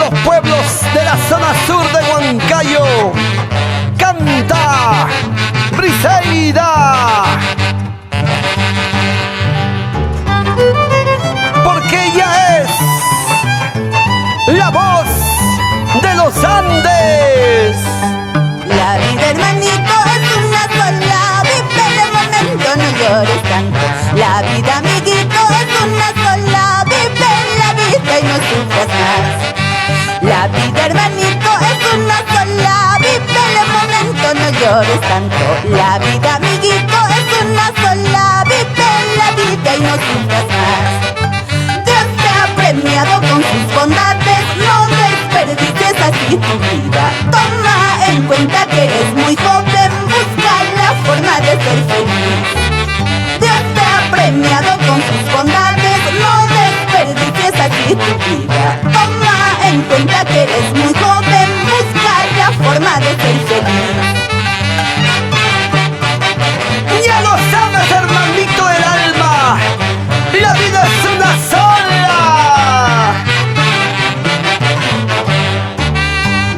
los pueblos de la zona sur de Huancayo. Canta Briseida, porque ella es la voz de los Andes. La vida, hermanito, es una sola. Vive el momento, no llores tanto. La vida, amiguito, es una sola. Vive la vida y no sufras más. La vida, hermanito, es una sola. Vive el momento, no llores tanto. La vida, amiguito, es una sola. Vive la vida y no sufras más. Dios te ha premiado con sus bondades. No desperdicies así tu vida. Toma en cuenta que eres muy joven. Busca la forma de ser feliz. Dios te ha premiado con sus bondades. No desperdicies así tu vida. Toma en cuenta que eres muy joven. Busca la forma de ser feliz. Ya lo sabes, hermanito del alma, la vida es una sola.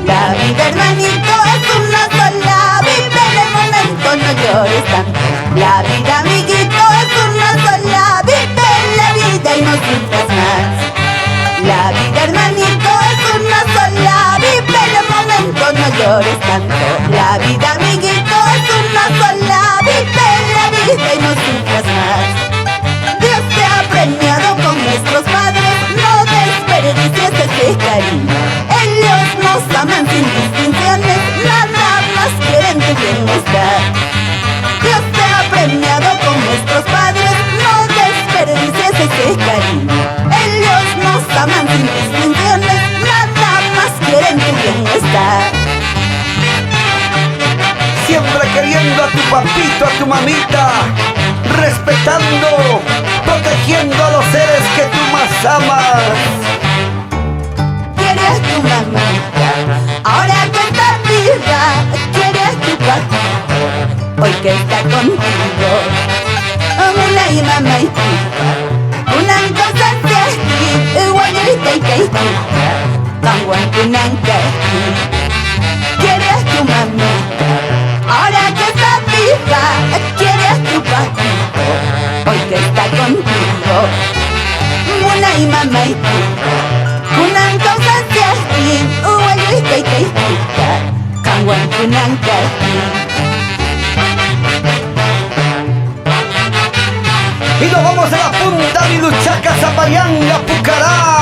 La vida, hermanito, es una sola. Vive el momento, no llores tanto. La vida, amiguito, es una sola. Vive la vida y no sufras más. La vida, hermanito, es una sola. Vive el momento, no llores tanto. La vida, amiguito, es una sola. Vive la vida y no sufras más. Dios te ha premiado con nuestros padres. No desperdicies ese cariño. Ellos nos aman sin distinciones. Nada más quieren tu bienestar. Dios te ha premiado con nuestros padres. No desperdicies ese cariño. Ellos nos aman sin distinciones. Nada más quieren tu bienestar. Siempre queriendo a tu papito, a tu mamita, respetando, protegiendo a los seres que tú más amas. Quieres tu mamita, ahora que está viva. Quieres tu papito, hoy que está contigo. Una y mamá y tita, una cosa así. Guayita y teitita, tanguan tunancaji. Quieres tu mamita, ahora que está viva. Quieres tu papito, hoy que está contigo. Una y mamá y tita, una cosa así. Guayita y teitita, tanguan tunancaji. Y nos vamos a la punta de Luchaca, Zapayán, Pucará.